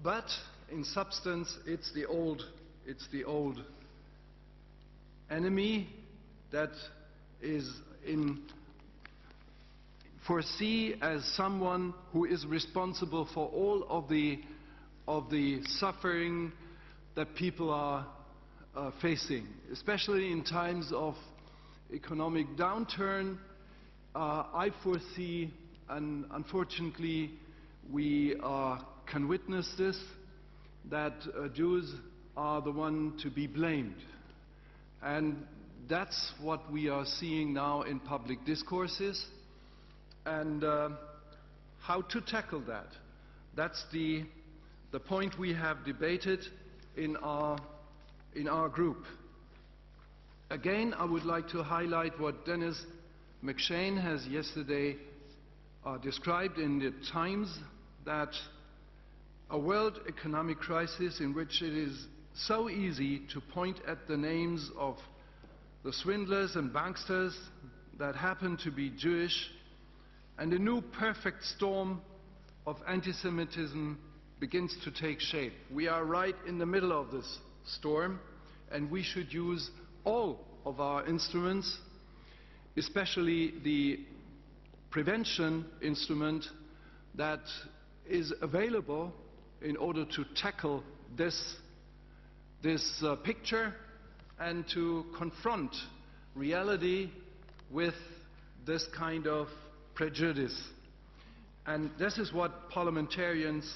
but in substance it's the old enemy that is foresee as someone who is responsible for all of the suffering that people are facing, especially in times of economic downturn. I foresee, and unfortunately we can witness this, that Jews are the one to be blamed. And that's what we are seeing now in public discourses. And how to tackle that? That's the point we have debated in our group. Again, I would like to highlight what Dennis McShane has yesterday described in the Times, that a world economic crisis in which it is so easy to point at the names of the swindlers and banksters that happen to be Jewish, and a new perfect storm of anti-Semitism begins to take shape. We are right in the middle of this storm, and we should use all of our instruments, especially the prevention instrument that is available in order to tackle this picture and to confront reality with this kind of prejudice. And this is what parliamentarians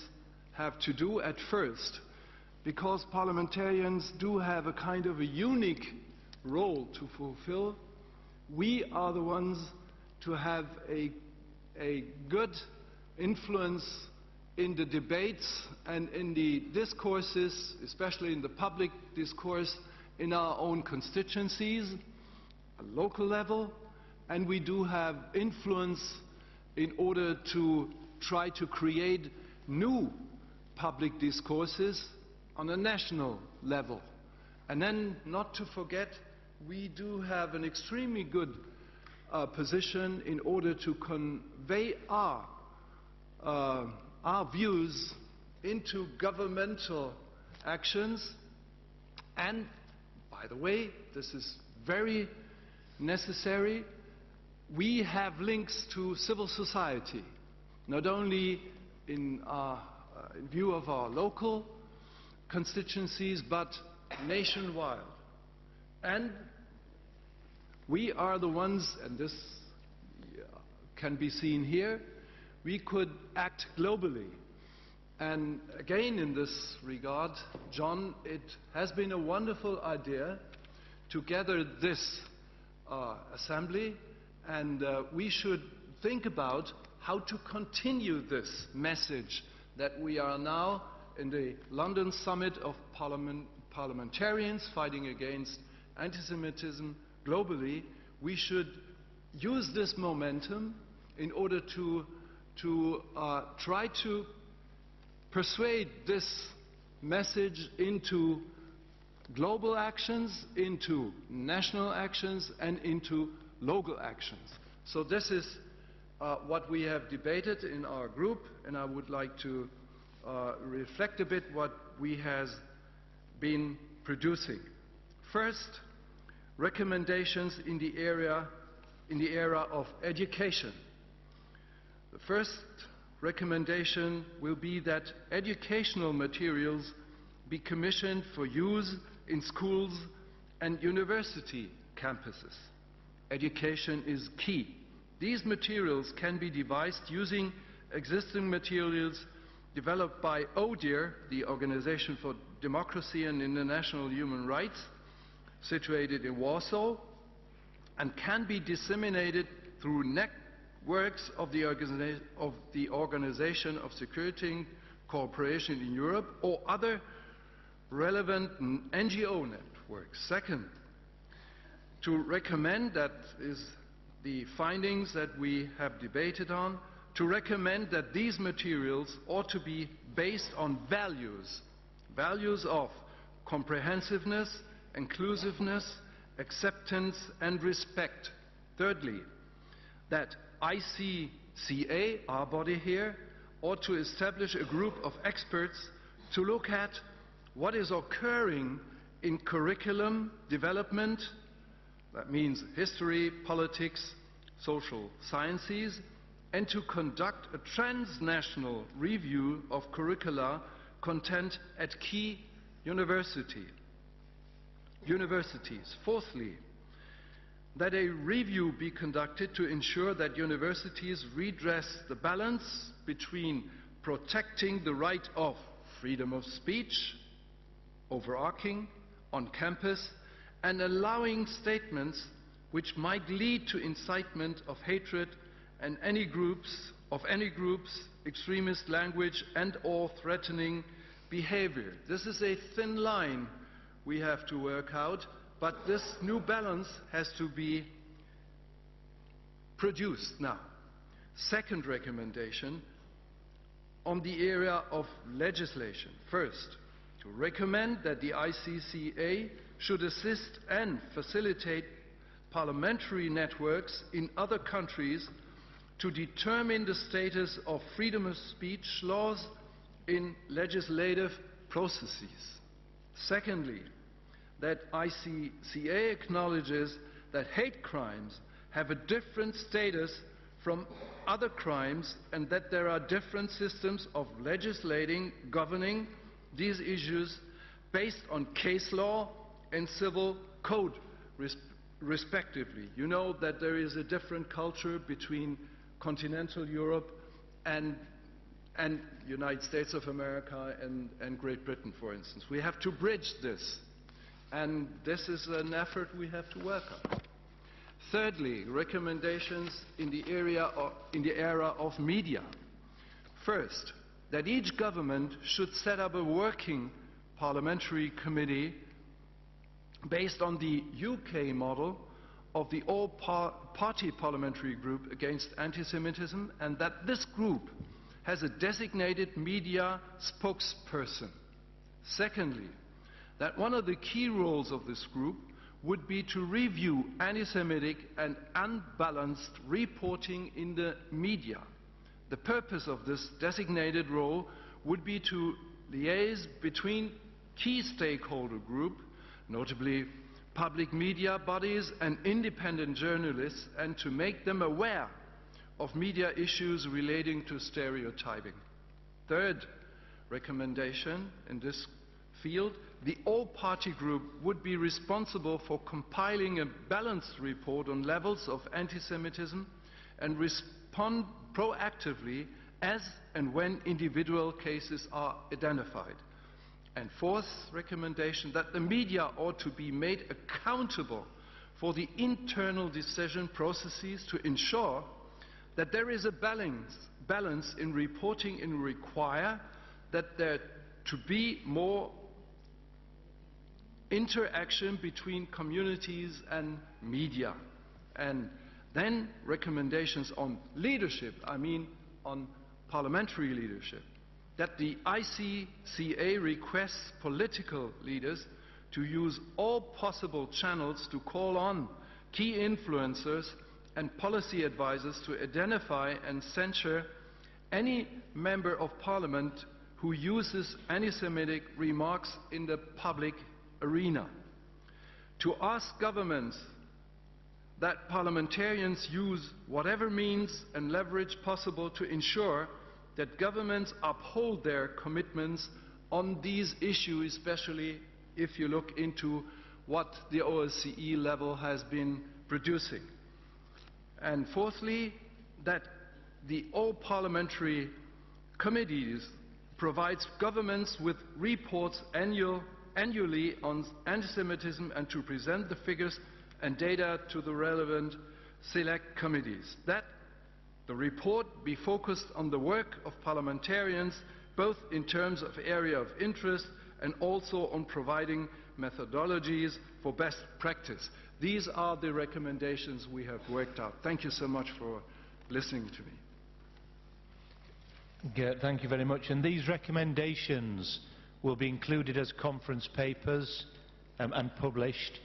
have to do at first, because parliamentarians do have a kind of a unique role to fulfill. We are the ones to have a good influence in the debates and in the discourses, especially in the public discourse in our own constituencies, at local level, and we do have influence in order to try to create new public discourses on a national level. And then, not to forget, we do have an extremely good position in order to convey our views into governmental actions. And, by the way, this is very necessary, we have links to civil society, not only in view of our local constituencies, but nationwide. And we are the ones, and this can be seen here, we could act globally. And again, in this regard, John, it has been a wonderful idea to gather this assembly, and we should think about how to continue this message that we are now in the London Summit of Parliamentarians fighting against anti-Semitism globally. We should use this momentum in order to try to persuade this message into global actions, into national actions, and into local actions. So this is what we have debated in our group, and I would like to reflect a bit what we have been producing. First, recommendations in the era of education. The first recommendation will be that educational materials be commissioned for use in schools and university campuses. Education is key. These materials can be devised using existing materials developed by ODIHR, the Organization for Democracy and International Human Rights, situated in Warsaw, and can be disseminated through networks of the Organization of Security and Cooperation in Europe or other relevant NGO networks. Second, to recommend, that is the findings that we have debated on, to recommend that these materials ought to be based on values of comprehensiveness, inclusiveness, acceptance and respect. Thirdly, that ICCA, our body here, ought to establish a group of experts to look at what is occurring in curriculum development, that means history, politics, social sciences, and to conduct a transnational review of curricula content at key universities. Fourthly, that a review be conducted to ensure that universities redress the balance between protecting the right of freedom of speech, overarching, on campus, and allowing statements which might lead to incitement of hatred and any groups, extremist language and or threatening behavior. This is a thin line we have to work out, but this new balance has to be produced now. Second recommendation on the area of legislation. First, to recommend that the ICCA should assist and facilitate parliamentary networks in other countries to determine the status of freedom of speech laws in legislative processes. Secondly, that ICCA acknowledges that hate crimes have a different status from other crimes and that there are different systems of legislating, governing these issues based on case law and civil code, respectively. You know that there is a different culture between continental Europe and United States of America and Great Britain, for instance. We have to bridge this, and this is an effort we have to work on. Thirdly, recommendations in the era of media. First, that each government should set up a working parliamentary committee based on the UK model of the all-party parliamentary group against anti-Semitism, and that this group has a designated media spokesperson. Secondly, that one of the key roles of this group would be to review anti-Semitic and unbalanced reporting in the media. The purpose of this designated role would be to liaise between key stakeholder groups, notably public media bodies and independent journalists, and to make them aware of media issues relating to stereotyping. Third recommendation in this field, the all-party group would be responsible for compiling a balanced report on levels of anti-Semitism and respond proactively as and when individual cases are identified. And fourth recommendation, that the media ought to be made accountable for the internal decision processes to ensure that there is a balance in reporting and require that there to be more interaction between communities and media. And then recommendations on leadership, I mean on parliamentary leadership, that the ICCA requests political leaders to use all possible channels to call on key influencers and policy advisors to identify and censure any member of parliament who uses anti-Semitic remarks in the public arena. To ask governments that parliamentarians use whatever means and leverage possible to ensure that governments uphold their commitments on these issues, especially if you look into what the OSCE level has been producing. And fourthly, that the all-parliamentary committees provides governments with reports annually on anti-Semitism and to present the figures and data to the relevant select committees. That the report be focused on the work of parliamentarians, both in terms of area of interest and also on providing methodologies for best practice. These are the recommendations we have worked out. Thank you so much for listening to me. Gert, thank you very much. And these recommendations will be included as conference papers and published.